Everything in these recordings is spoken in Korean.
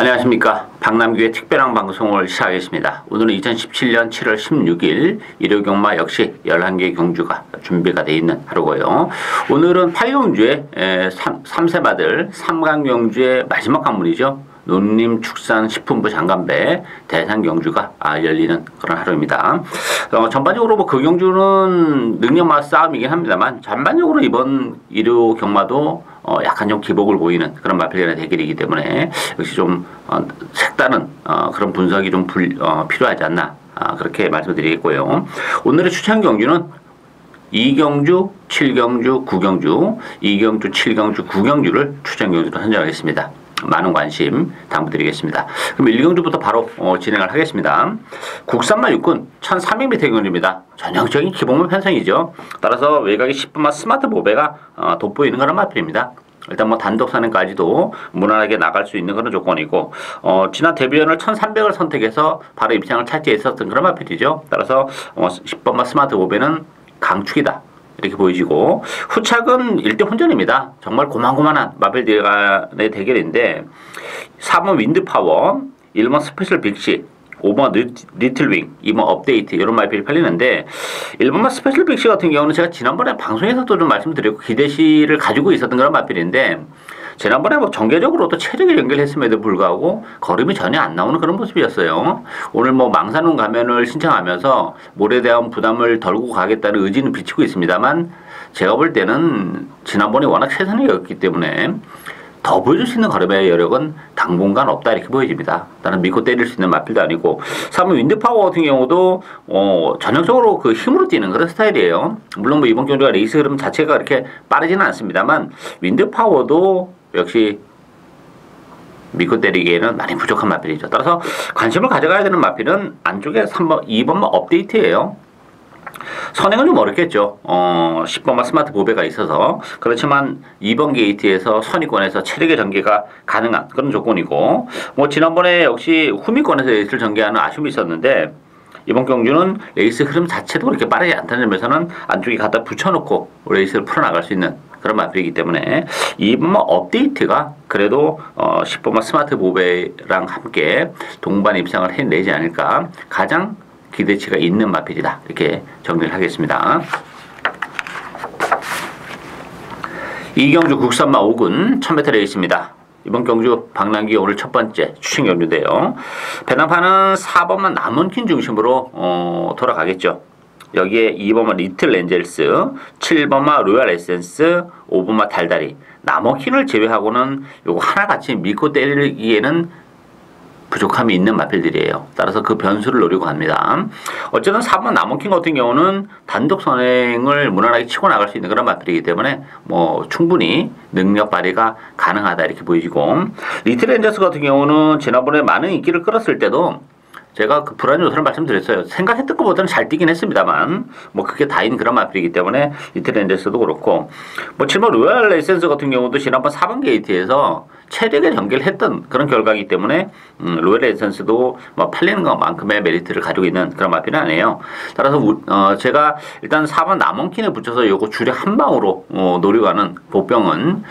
안녕하십니까. 박남규의 특별한 방송을 시작하겠습니다. 오늘은 2017년 7월 16일 일요경마 역시 11개 경주가 준비가 되어 있는 하루고요. 오늘은 8경주의 3세마들 3강경주의 마지막 관문이죠. 농림축산식품부 장관배 대상경주가 열리는 그런 하루입니다. 전반적으로 그 경주는 능력마 싸움이긴 합니다만 전반적으로 이번 일요 경마도 약간 좀 기복을 보이는 그런 마필간의 대결이기 때문에 역시 좀 색다른 그런 분석이 좀 필요하지 않나 그렇게 말씀드리겠고요. 오늘의 추천 경주는 2경주, 7경주, 9경주, 2경주, 7경주, 9경주를 추천 경주로 선정하겠습니다. 많은 관심 당부드리겠습니다. 그럼 1경주부터 바로 진행을 하겠습니다. 국산마 육군 1300m 경주입니다. 전형적인 기본마 편성이죠. 따라서 외곽이 10분마 스마트 보배가 돋보이는 그런 마필입니다. 일단 단독 선행까지도 무난하게 나갈 수 있는 그런 조건이고, 지난 데뷔전을 1300을 선택해서 바로 입장을 차지했었던 그런 마필이죠. 따라서 10번마 스마트 보배는 강축이다. 이렇게 보이시고, 후착은 1대 혼전입니다. 정말 고만고만한 마필들간의 대결인데 4번 윈드파워, 1번 스페셜 빅시, 5번 리틀윙, 2번 업데이트 이런 마필이 팔리는데 1번만 스페셜 빅시 같은 경우는 제가 지난번에 방송에서도 좀 말씀드렸고 기대시를 가지고 있었던 그런 마필인데 지난번에 정계적으로도 체력이 연결했음에도 불구하고 걸음이 전혀 안 나오는 그런 모습이었어요. 오늘 망산훈 가면을 신청하면서 몰에 대한 부담을 덜고 가겠다는 의지는 비치고 있습니다만 제가 볼 때는 지난번에 워낙 최선이었기 때문에 더 보여줄 수 있는 걸음의 여력은 당분간 없다 이렇게 보여집니다. 나는 믿고 때릴 수 있는 마필도 아니고 3번 윈드파워 같은 경우도 전형적으로 그 힘으로 뛰는 그런 스타일이에요. 물론 이번 경주가 레이스 흐름 자체가 그렇게 빠르지는 않습니다만 윈드파워도 역시 믿고 때리기에는 많이 부족한 마필이죠. 따라서 관심을 가져가야 되는 마필은 안쪽에 3번, 2번만 업데이트예요. 선행은 좀 어렵겠죠. 10번만 스마트 보배가 있어서. 그렇지만 2번 게이트에서 선의권에서 체력의 전개가 가능한 그런 조건이고, 지난번에 역시 후미권에서 레이스를 전개하는 아쉬움이 있었는데 이번 경주는 레이스 흐름 자체도 그렇게 빠르지 않다는 점에서는 안쪽에 갖다 붙여놓고 레이스를 풀어나갈 수 있는 그런 마필이기 때문에 2번만 업데이트가 그래도 10번만 스마트 보배랑 함께 동반 입상을 해내지 않을까 가장 기대치가 있는 마필이다 이렇게 정리를 하겠습니다. 2경주 국산마 5군 1000m 레이스입니다. 이번 경주 박남기 오늘 첫 번째 추천 경주인데요. 배당판은 4번만 남원킨 중심으로 돌아가겠죠. 여기에 2번만 리틀 엔젤스, 7번만 로얄 에센스, 5번만 달달이. 남원킨을 제외하고는 요거 하나같이 믿고 때리기에는 부족함이 있는 마필들이에요. 따라서 그 변수를 노리고 갑니다. 어쨌든 4번 남원킨 같은 경우는 단독 선행을 무난하게 치고 나갈 수 있는 그런 마필이기 때문에 충분히 능력 발휘가 가능하다 이렇게 보이시고, 리틀 엔젤스 같은 경우는 지난번에 많은 인기를 끌었을 때도 제가 그 불안 요소를 말씀드렸어요. 생각했던 것보다는 잘 뛰긴 했습니다만 그게 다인 그런 마필이기 때문에 리틀 엔젤스도 그렇고 7번 로얄 에센스 같은 경우도 지난번 4번 게이트에서 체력에 연결을 했던 그런 결과이기 때문에 로얄 에센스도 팔리는 것만큼의 메리트를 가지고 있는 그런 마필은 아니에요. 따라서 제가 일단 4번 남원킨에 붙여서 요거 주력 한 방으로 노려가는 보병은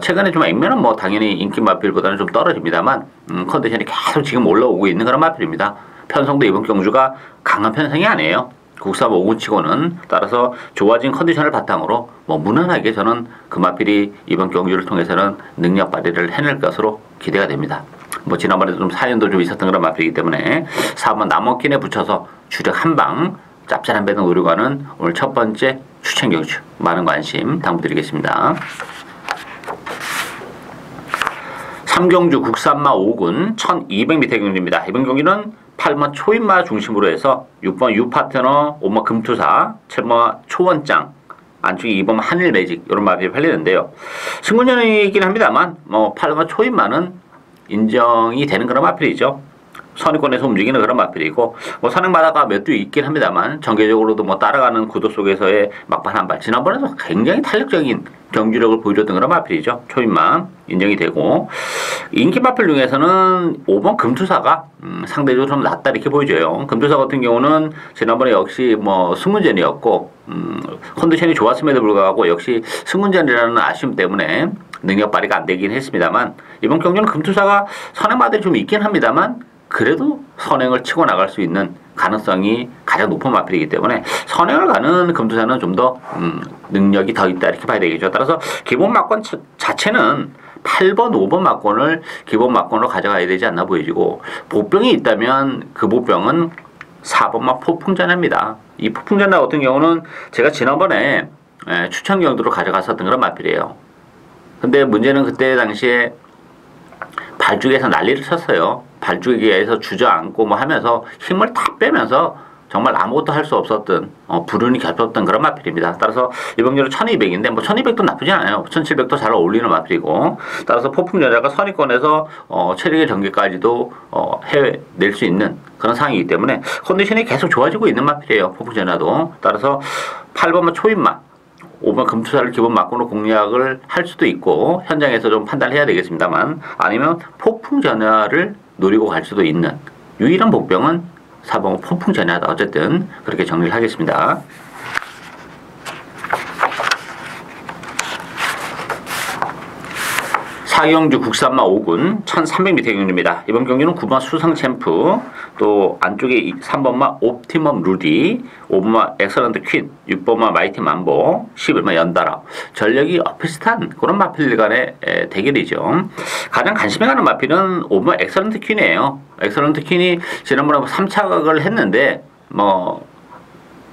최근에 좀 액면은 당연히 인기 마필보다는 좀 떨어집니다만 컨디션이 계속 지금 올라오고 있는 그런 마필입니다. 편성도 이번 경주가 강한 편성이 아니에요. 국산 5군 치고는. 따라서 좋아진 컨디션을 바탕으로 무난하게 저는 그 마필이 이번 경주를 통해서는 능력 발휘를 해낼 것으로 기대가 됩니다. 지난번에도 좀 사연도 좀 있었던 그런 마필이기 때문에 4번 남원킨에 붙여서 주력 한방 짭짤한 배당 노리고 가는 오늘 첫 번째 추천 경주 많은 관심 당부드리겠습니다. 3경주 국산마 5군 1200m 경주입니다. 이번 경기는 8번 초인마 중심으로 해서 6번 유파트너, 5번 금투사, 7번 초원장, 안쪽에 2번 한일매직 이런 마필이 팔리는데요. 승군전이긴 합니다만 8번 초인마는 인정이 되는 그런 마필이죠. 선의권에서 움직이는 그런 마필이고 선행마다가 몇 두 있긴 합니다만 정계적으로도 따라가는 구도 속에서의 막판 한발 지난번에도 굉장히 탄력적인 경주력을 보여줬던 그런 마필이죠. 초인마 인정이 되고 인기 마필 중에서는 5번 금투사가 상대적으로 좀 낫다 이렇게 보여져요. 금투사 같은 경우는 지난번에 역시 승문전이었고 컨디션이 좋았음에도 불구하고 역시 승문전이라는 아쉬움 때문에 능력 발휘가 안 되긴 했습니다만 이번 경기는 금투사가 선행마들이 좀 있긴 합니다만 그래도 선행을 치고 나갈 수 있는 가능성이 가장 높은 마필이기 때문에 선행을 가는 금투사는 좀 더 능력이 더 있다 이렇게 봐야 되겠죠. 따라서 기본 막권 자체는 8번, 5번 막권을 기본 막권으로 가져가야 되지 않나 보여지고 보병이 있다면 그 보병은 4번만 폭풍전야입니다. 이 폭풍전야 같은 경우는 제가 지난번에 추천 경도로 가져갔었던 그런 마필이에요. 근데 문제는 그때 당시에 발죽에서 난리를 쳤어요. 발죽에서 주저앉고 뭐 하면서 힘을 다 빼면서 정말 아무것도 할 수 없었던 불운이 겹쳤던 그런 마필입니다. 따라서 이번 경기는 1200인데 뭐 1200도 나쁘지 않아요. 1700도 잘 어울리는 마필이고 따라서 폭풍전야가 선의권에서 체력의 전개까지도 해낼 수 있는 그런 상황이기 때문에 컨디션이 계속 좋아지고 있는 마필이에요. 폭풍전야도. 따라서 8번만 초입마 5번 금투사를 기본 막고로 공략을 할 수도 있고 현장에서 좀 판단해야 되겠습니다만 아니면 폭풍전야를 노리고 갈 수도 있는 유일한 복병은 4번 폭풍전야다. 어쨌든 그렇게 정리를 하겠습니다. 사경주 국산마 5군 1300m 경주입니다. 이번 경기는 9번 수상챔프 또 안쪽에 3번마 옵티멈 루디 5번마 엑설런트 퀸 6번마 마이티 만보 11번마 연달아 전력이 비슷한 그런 마필 간의 대결이죠. 가장 관심이 가는 마필은 5번마 엑설런트 퀸이에요. 엑설런트 퀸이 지난번에 3차각을 했는데 뭐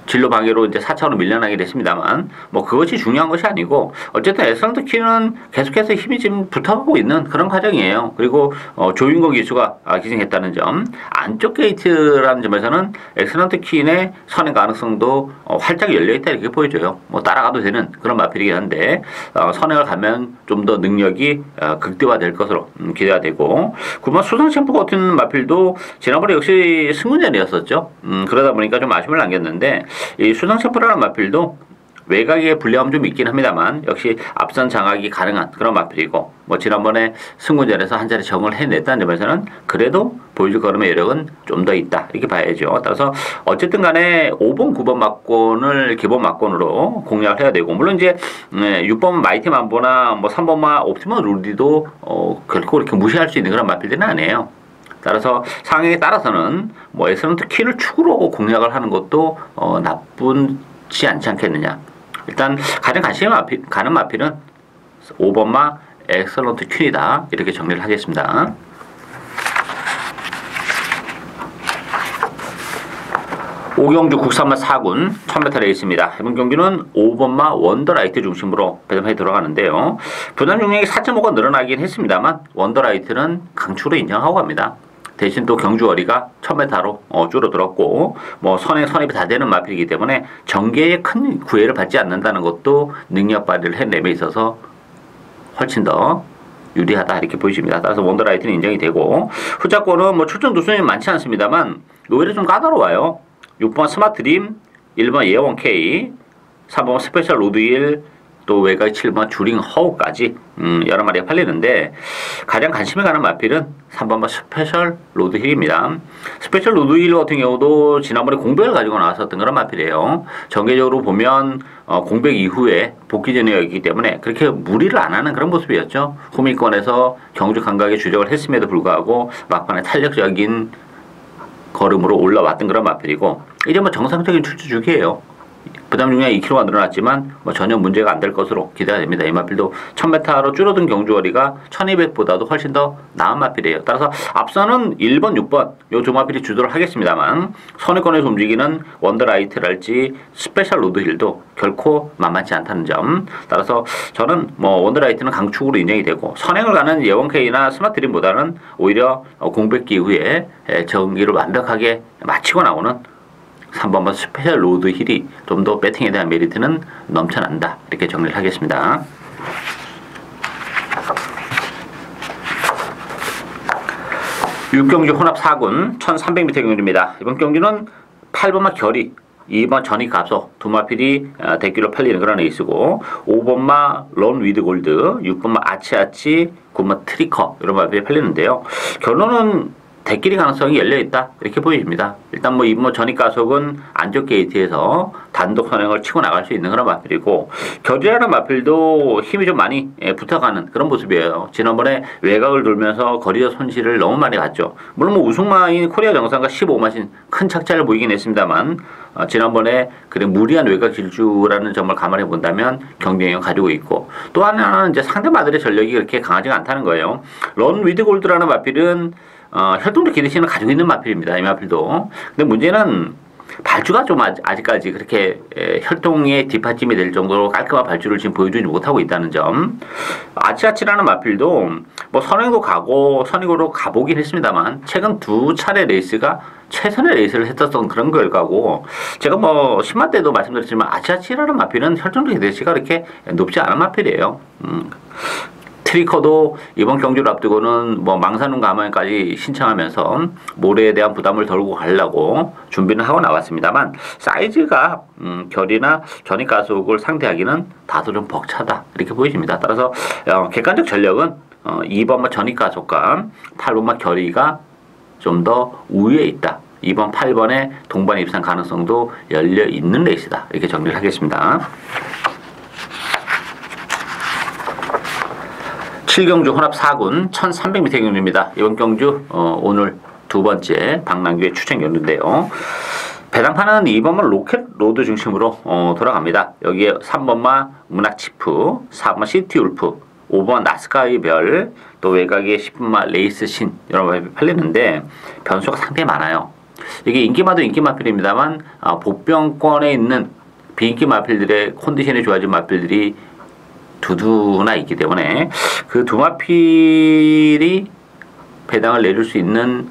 진로 방해로 이제 4차로 밀려나게 됐습니다만 뭐 그것이 중요한 것이 아니고 어쨌든 엑설런트 퀸은 계속해서 힘이 지금 붙어가고 있는 그런 과정이에요. 그리고 조인거 기수가 기승했다는 점 안쪽 게이트라는 점에서는 엑설런트 퀸의 선행 가능성도 활짝 열려있다 이렇게 보여져요. 뭐 따라가도 되는 그런 마필이긴 한데 선행을 가면 좀 더 능력이 극대화될 것으로 기대가 되고 9번 수상챔프 같은 마필도 지난번에 역시 승문전이었었죠. 그러다 보니까 좀 아쉬움을 남겼는데 이 수상챔프라는 마필도 외곽에 불리함 좀 있긴 합니다만 역시 앞선 장악이 가능한 그런 마필이고 뭐 지난번에 승군전에서 한 자리 정을 해냈다는 점에서는 그래도 보여줄 걸음의 여력은 좀 더 있다 이렇게 봐야죠. 따라서 어쨌든 간에 5번 9번 막권을 기본 막권으로 공략을 해야 되고 물론 이제 6번 마이티 만보나 뭐 3번마 옵티멈 루디도 결코 이렇게 무시할 수 있는 그런 마필들은 아니에요. 따라서 상황에 따라서는 뭐 엑설런트 퀸을 축으로 공략을 하는 것도 나쁘지 않지 않겠느냐. 일단 가장 관심이 가는 마필은 5번마 엑설런트 퀸이다 이렇게 정리를 하겠습니다. 오경주 국산마 4군 1000m 레이스입니다. 이번 경기는 5번마 원더라이트 중심으로 배점해 들어가는데요. 부담 중량이 4.5가 늘어나긴 했습니다만 원더라이트는 강추로 인정하고 갑니다. 대신 또 경주어리가 1000m로 줄어들었고 뭐 선입이 다 되는 마필이기 때문에 전개에 큰 구애를 받지 않는다는 것도 능력 발휘를 해냄에 있어서 훨씬 더 유리하다 이렇게 보여집니다. 따라서 원더라이트는 인정이 되고 후자권은 뭐 출전 두순이 많지 않습니다만 오히려 좀 까다로워요. 6번 스마트림 1번 예원 K 3번 스페셜 로드힐 또 외곽 7번 주링 허우까지 여러 마리가 팔리는데 가장 관심이 가는 마필은 3번마 스페셜 로드힐입니다. 스페셜 로드힐 같은 경우도 지난번에 공백을 가지고 나왔었던 그런 마필이에요. 전개적으로 보면 공백 이후에 복귀 전이었기 때문에 그렇게 무리를 안 하는 그런 모습이었죠. 후미권에서 경주 감각에 주력을 했음에도 불구하고 막판에 탄력적인 걸음으로 올라왔던 그런 마필이고 이제 뭐 정상적인 출주 주기예요. 부담 중량이 2kg가 늘어났지만 뭐 전혀 문제가 안 될 것으로 기대가 됩니다. 이 마필도 1000m로 줄어든 경주거리가 1200보다도 훨씬 더 나은 마필이에요. 따라서 앞서는 1번, 6번 요 두 마필이 주도를 하겠습니다만 선의권에서 움직이는 원더라이트랄지 스페셜 로드힐도 결코 만만치 않다는 점. 따라서 저는 뭐 원더라이트는 강축으로 인정이 되고 선행을 가는 예원K나 스마트림보다는 오히려 공백기 이후에 정기를 완벽하게 마치고 나오는 3번번 스페셜 로드 힐이 좀 더 배팅에 대한 메리트는 넘쳐난다 이렇게 정리를 하겠습니다. 육경주 혼합 4군 1300m 경주입니다. 이번 경주는 8번마 결이 2번 전익 갑소 두 마필이 대기로 팔리는 그런 에이스고 5번마 런 위드 골드 6번마 아치아치 9번마 트리커 이런 마필이 팔리는데요. 결론은 대끼리 가능성이 열려있다 이렇게 보입니다. 일단 뭐 이번 전입 가속은 안쪽 게이트에서 단독 선행을 치고 나갈 수 있는 그런 마필이고, 결이라는 마필도 힘이 좀 많이 붙어가는 그런 모습이에요. 지난번에 외곽을 돌면서 거리의 손실을 너무 많이 갔죠. 물론 뭐 우승마인 코리아 정상과 15마신 큰 착자를 보이긴 했습니다만, 지난번에 그래 무리한 외곽 질주라는 점을 감안해 본다면 경쟁력을 가지고 있고, 또 하나는 이제 상대마들의 전력이 그렇게 강하지가 않다는 거예요. 런 위드 골드라는 마필은 혈통적 기대신을 가지고 있는 마필입니다. 이 마필도. 근데 문제는 발주가 좀 아직까지 그렇게 혈통의 뒷받침이 될 정도로 깔끔한 발주를 지금 보여주지 못하고 있다는 점. 아치아치라는 마필도 뭐 선행도 가고 선행으로 가보긴 했습니다만, 최근 두 차례 레이스가 최선의 레이스를 했었던 그런 결과고, 제가 뭐 10만 때도 말씀드렸지만 아치아치라는 마필은 혈통적 기대치가 그렇게 높지 않은 마필이에요. 트리커도 이번 경주를 앞두고는 뭐 망사눈 감안까지 신청하면서 모래에 대한 부담을 덜고 가려고 준비는 하고 나왔습니다만, 사이즈가 결이나 전입 가속을 상대하기는 다소 좀 벅차다 이렇게 보여집니다. 따라서 객관적 전력은 2번마 전입 가속과 8번마 결이가 좀 더 우위에 있다. 2번, 8번의 동반 입상 가능성도 열려 있는 레이스다 이렇게 정리를 하겠습니다. 7경주 혼합 4군 1300m 경주입니다. 이번 경주 오늘 두 번째 박남규의 추천 경주인데요. 배당판은 2번만 로켓 로드 중심으로 돌아갑니다. 여기에 3번마 문학치프, 4번마 시티울프, 5번 나스카의 별, 또 외곽에 10번마 레이스 신 여러 번 팔리는데 변수가 상당히 많아요. 이게 인기마도 인기 마필입니다만 복병권에 있는 비인기 마필들의 컨디션이 좋아진 마필들이 두두나 있기 때문에 그 두 마필이 배당을 내릴 수 있는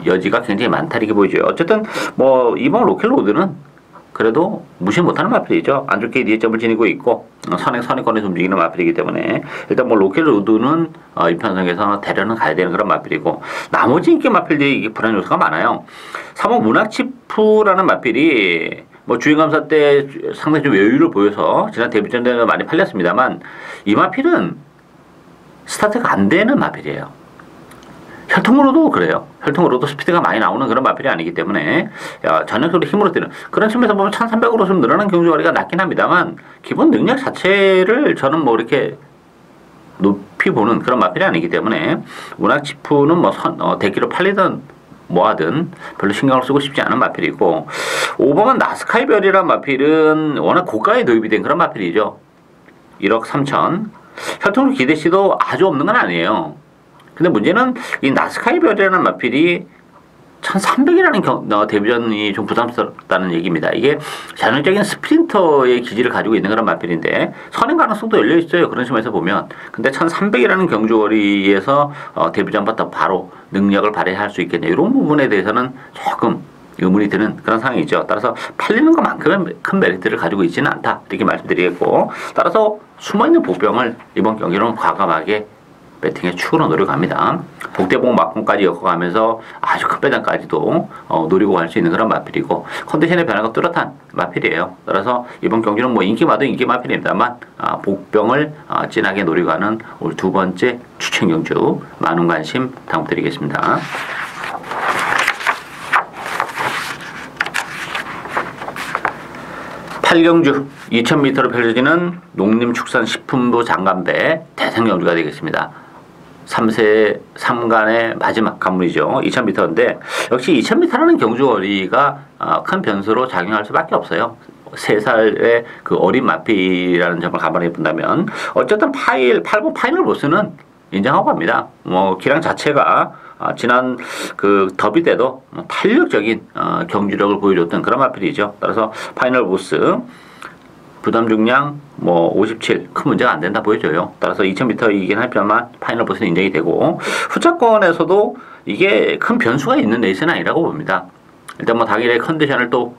여지가 굉장히 많다 이렇게 보이죠. 어쨌든 뭐 이번 로켓로드는 그래도 무시 못하는 마필이죠. 안 좋게 뒤점을 지니고 있고 선행권에서 움직이는 마필이기 때문에 일단 뭐 로켓로드는 이 편성에서 대련은 가야 되는 그런 마필이고, 나머지 인기 마필들이 불안 요소가 많아요. 3번 문학치프라는 마필이 뭐 주행감사 때 상당히 좀 여유를 보여서 지난 데뷔전 때는 많이 팔렸습니다만, 이 마필은 스타트가 안 되는 마필이에요. 혈통으로도 그래요. 혈통으로도 스피드가 많이 나오는 그런 마필이 아니기 때문에 전형적으로 힘으로 뛰는 그런 측면에서 보면 1300으로 좀 늘어난 경주거리가 낮긴 합니다만, 기본 능력 자체를 저는 뭐 이렇게 높이 보는 그런 마필이 아니기 때문에 문학치프는 뭐 대기로 팔리던 뭐하든 별로 신경을 쓰고 싶지 않은 마필이고, 5번은 나스카이 별이란 마필은 워낙 고가에 도입이 된 그런 마필이죠. 1억 3천. 혈통적 기대치도 아주 없는 건 아니에요. 근데 문제는 이 나스카이 별이라는 마필이 1300이라는 데뷔전이 좀 부담스럽다는 얘기입니다. 이게 전형적인 스프린터의 기질을 가지고 있는 그런 마필인데 선행 가능성도 열려 있어요. 그런 측면에서 보면. 근데 1300이라는 경주거리에서 데뷔전부터 바로 능력을 발휘할 수 있겠냐, 이런 부분에 대해서는 조금 의문이 드는 그런 상황이죠. 따라서 팔리는 것만큼은 큰 메리트를 가지고 있지는 않다 이렇게 말씀드리겠고, 따라서 숨어있는 복병을 이번 경기는 과감하게 배팅의 축으로 노려갑니다. 복대복 막공까지 엮어가면서 아주 큰 배당까지도 노리고 갈 수 있는 그런 마필이고, 컨디션의 변화가 뚜렷한 마필이에요. 따라서 이번 경기는 뭐 인기마도 인기 마필입니다만 복병을 진하게 노리고 가는 올 두 번째 추천 경주 많은 관심 당부드리겠습니다. 8경주 2000m로 펼쳐지는 농림축산식품부 장관배 대상경주가 되겠습니다. 3세 3간의 마지막 관문이죠. 2000m인데 역시 2000m라는 경주거리가 큰 변수로 작용할 수밖에 없어요. 3살의 그 어린 마필이라는 점을 감안해 본다면 어쨌든 8번 파이널 보스는 인정하고 갑니다. 뭐 기량 자체가 지난 그 더비 때도 탄력적인 경주력을 보여줬던 그런 마필이죠. 따라서 파이널 보스 부담 중량 뭐 57 큰 문제가 안 된다 보여져요. 따라서 2000m이긴 하지만 파이널 보스는 인정이 되고, 후차권에서도 이게 큰 변수가 있는 레이스는 아니라고 봅니다. 일단 뭐 당일의 컨디션을 또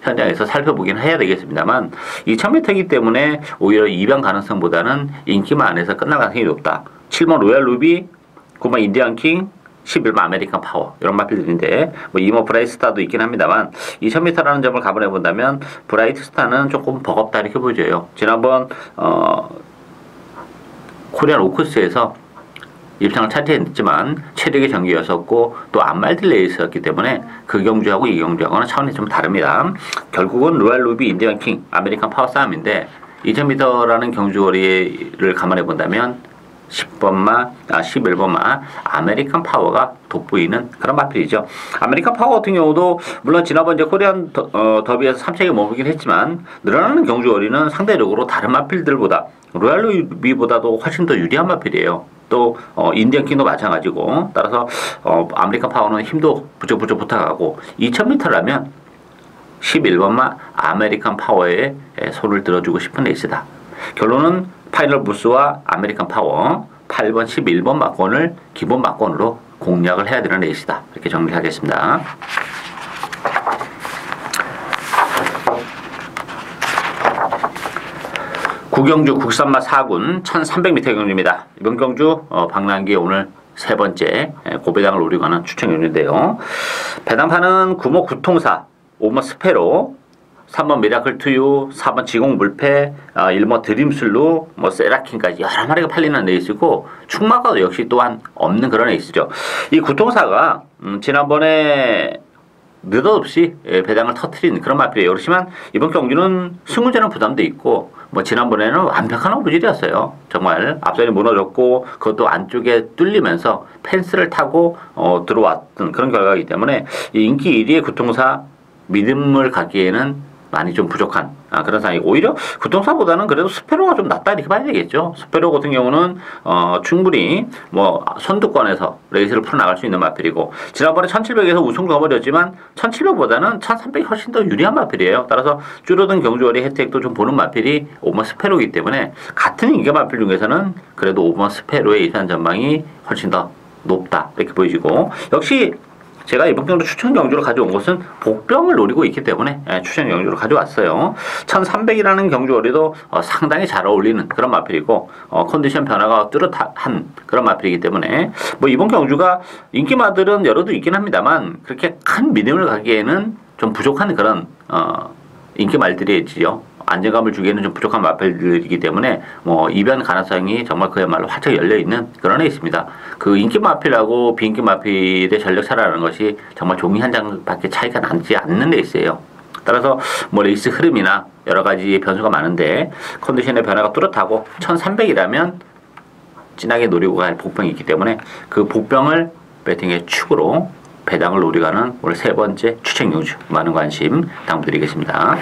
현장에서 살펴보긴 해야 되겠습니다만 2000m이기 때문에 오히려 입양 가능성보다는 인기만 안에서 끝날 가능성이 높다. 7번 로얄 루비, 9번 인디안 킹, 11번 아메리칸 파워 이런 마필들인데 뭐 이모 브라이트 스타도 있긴 합니다만 2000m라는 점을 감안해 본다면 브라이트 스타는 조금 버겁다 이렇게 보여져요. 지난번 코리안 오크스에서 입상을 차지했지만 체력의 경기였었고 또 안말딜레이였기 때문에 그 경주하고 이 경주하고는 차원이 좀 다릅니다. 결국은 로얄 루비, 인디언 킹, 아메리칸 파워 싸움인데 2000m라는 경주거리를 감안해 본다면 11번마 아메리칸 파워가 돋보이는 그런 마필이죠. 아메리칸 파워 같은 경우도 물론 지난번 이제 코리안 더비에서 3차에 머물긴 했지만 늘어나는 경주거리는 상대적으로 다른 마필들보다 로얄 루비보다도 훨씬 더 유리한 마필이에요. 또 인디언 킹도 마찬가지고 따라서 아메리칸 파워는 힘도 부쩍부쩍 붙어가고 2000m라면 11번마 아메리칸 파워에 손을 들어주고 싶은 레이스다. 결론은 파이널 부스와 아메리칸 파워 8번, 11번 막권을 기본 막권으로 공략을 해야 되는 레이스다. 이렇게 정리하겠습니다. 구경주 국산마 4군 1300m 경주입니다. 이번 경주 방랑기에 오늘 세 번째 고배당을 노리고 하는 추천 경주인데요. 배당판은 9모 구통사, 5모 스페로, 3번 미라클 투유, 4번 지공불패, 1번 드림슬루, 세라킨까지 여러 마리가 팔리는 레이스고 충마가도 역시 또한 없는 그런 레이스죠. 이 구통사가 지난번에 느닷없이 배당을 터트린 그런 마필이에요. 그렇지만 이번 경기는 승부제는 부담도 있고 지난번에는 완벽한 오브질이었어요. 정말 앞선이 무너졌고 그것도 안쪽에 뚫리면서 펜스를 타고 들어왔던 그런 결과이기 때문에 이 인기 1위의 구통사 믿음을 갖기에는 많이 좀 부족한 그런 상황이고 오히려 구통사보다는 그래도 스페로가 좀 낫다 이렇게 봐야 되겠죠. 스페로 같은 경우는 충분히 선두권에서 레이스를 풀어나갈 수 있는 마필이고 지난번에 1700에서 우승 거머렸지만 1700보다는 1300이 훨씬 더 유리한 마필이에요. 따라서 줄어든 경주거리 혜택도 좀 보는 마필이 5번 스페로이기 때문에 같은 인기 마필 중에서는 그래도 5번 스페로의 입산 전망이 훨씬 더 높다 이렇게 보여지고 역시 제가 이번 경주 추천 경주로 가져온 것은 복병을 노리고 있기 때문에 추천 경주로 가져왔어요. 1300이라는 경주거리도 상당히 잘 어울리는 그런 마필이고 컨디션 변화가 뚜렷한 그런 마필이기 때문에 이번 경주가 인기마들은 여러도 있긴 합니다만 그렇게 큰 믿음을 가기에는 좀 부족한 그런 인기말들이지요. 안정감을 주기에는 좀 부족한 마필들이기 때문에 이변 가능성이 정말 그야말로 활짝 열려있는 그런 애 있습니다. 그 인기 마필하고 비인기 마필의 전력 차라는 것이 정말 종이 한 장밖에 차이가 나지 않는 레이스예요. 따라서 레이스 흐름이나 여러 가지 변수가 많은데 컨디션의 변화가 뚜렷하고 1300이라면 진하게 노리고 갈 복병이 있기 때문에 그 복병을 배팅의 축으로 배당을 노리고 가는 오늘 세 번째 추천 경주 많은 관심 당부드리겠습니다.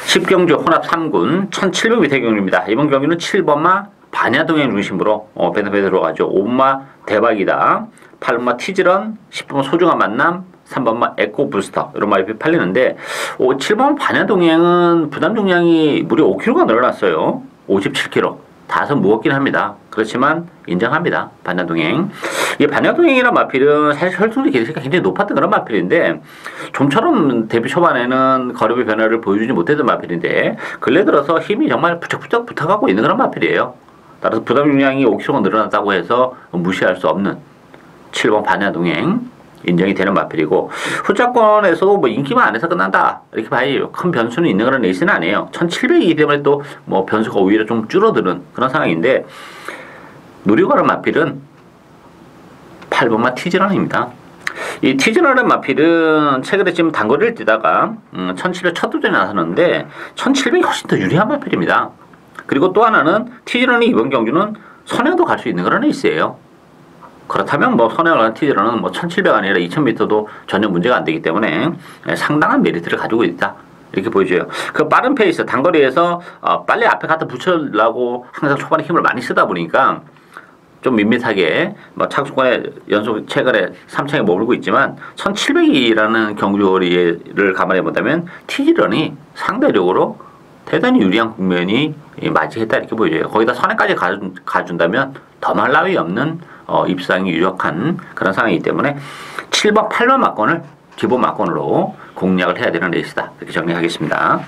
10경주 혼합 3군 1700m 경주입니다. 이번 경기는 7번마 반야동행 중심으로 배당에 들어가죠. 5번마 대박이다, 8번마 티즈런, 10번마 소중한 만남, 3번마 에코 부스터 이런 말이 팔리는데 7번 반야동행은 부담 중량이 무려 5kg가 늘어났어요. 57kg. 다소 무겁긴 합니다. 그렇지만 인정합니다. 반야동행. 이 반야동행이란 마필은 사실 혈통의 기대치가 굉장히 높았던 그런 마필인데 좀처럼 데뷔 초반에는 거리의 변화를 보여주지 못했던 마필인데 근래 들어서 힘이 정말 부쩍부쩍 붙어가고 있는 그런 마필이에요. 따라서 부담 중량이 5kg가 늘어났다고 해서 무시할 수 없는 7번 반야동행 인정이 되는 마필이고 후자권에서 인기만 안 해서 끝난다 이렇게 봐야죠. 큰 변수는 있는 그런 레이스는 아니에요. 1700이기 때문에 또 변수가 오히려 좀 줄어드는 그런 상황인데 노리고 가는 마필은 8번마 티즈런입니다. 이 티즈런의 마필은 최근에 지금 단거리를 뛰다가 1700 첫 도전에 나섰는데 1700이 훨씬 더 유리한 마필입니다. 그리고 또 하나는 티즈런이 이번 경주는 선행도 갈 수 있는 그런 레이스예요. 그렇다면 선행을 하는 티즈런은 1700 아니라 2000m도 전혀 문제가 안 되기 때문에 상당한 메리트를 가지고 있다 이렇게 보여줘요. 그 빠른 페이스 단거리에서 빨리 앞에 갖다 붙여려고 항상 초반에 힘을 많이 쓰다 보니까 좀 밋밋하게 착수권에 연속 최근에 3창에 머물고 있지만 1700이라는 경주거리를 감안해 본다면 티즈런이 상대적으로 대단히 유리한 국면이 맞이했다 이렇게 보여져요. 거기다 선행까지 가준다면 더말 나위 없는 입상이 유력한 그런 상황이기 때문에 7번, 8번 막권을 기본 막권으로 공략을 해야 되는 레이스다 이렇게 정리하겠습니다.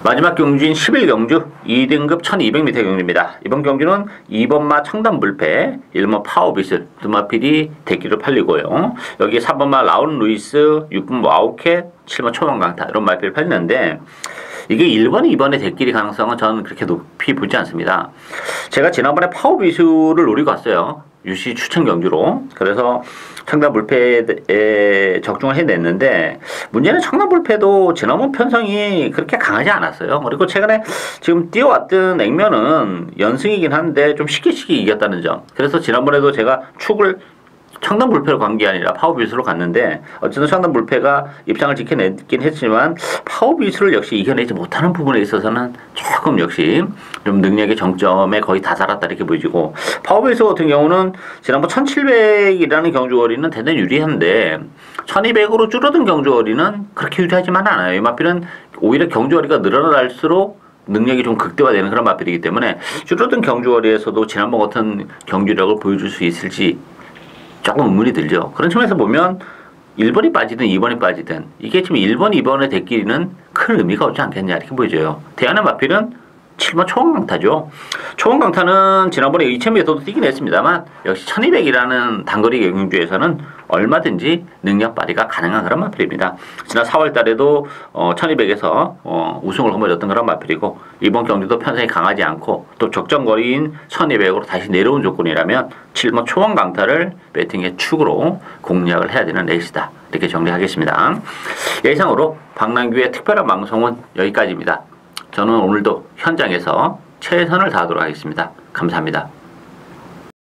마지막 경주인 11경주 2등급 1200m 경주입니다. 이번 경주는 2번마 청담불패, 1번 파워비슬 두 마필이 대기로 팔리고요. 여기 3번마 라운 루이스, 6번 와우캣, 7번 초반강타 이런 마필이 팔리는데 이게 1번, 2번의 대끼리 가능성은 저는 그렇게 높이 보지 않습니다. 제가 지난번에 파워비수를 노리고 왔어요. 유시 추천 경주로. 그래서 청담불패에 적중을 해냈는데, 문제는 청담불패도 지난번 편성이 그렇게 강하지 않았어요. 그리고 최근에 지금 뛰어왔던 액면은 연승이긴 한데 좀 쉽게 이겼다는 점. 그래서 지난번에도 제가 축을 청담불패로 간 게 아니라 파워비수로 갔는데, 어쨌든 청담불패가 입장을 지켜냈긴 했지만 파워비수를 역시 이겨내지 못하는 부분에 있어서는 조금 역시 좀 능력의 정점에 거의 다다랐다 이렇게 보여지고, 파워비수 같은 경우는 지난번 1700이라는 경주거리는 대단히 유리한데 1200으로 줄어든 경주거리는 그렇게 유리하지만 않아요. 이 마필은 오히려 경주거리가 늘어날수록 능력이 좀 극대화되는 그런 마필이기 때문에 줄어든 경주거리에서도 지난번 같은 경주력을 보여줄 수 있을지 조금 의문이 들죠. 그런 측면에서 보면 1번이 빠지든 2번이 빠지든 이게 지금 1번, 2번의 대끼리는 큰 의미가 없지 않겠냐 이렇게 보여져요. 대안의 마필은 7번 초원강타죠. 초원강타는 지난번에 2000m도 뛰긴 했습니다만 역시 1200이라는 단거리 경주에서는 얼마든지 능력 발휘가 가능한 그런 마필입니다. 지난 4월 달에도 1200에서 우승을 거머쥐었던 그런 마필이고, 이번 경주도 편성이 강하지 않고 또 적정거리인 1200으로 다시 내려온 조건이라면 7번 초원강타를 배팅의 축으로 공략을 해야 되는 레이스다. 이렇게 정리하겠습니다. 이상으로 박남규의 특별한 방송은 여기까지입니다. 저는 오늘도 현장에서 최선을 다하도록 하겠습니다. 감사합니다.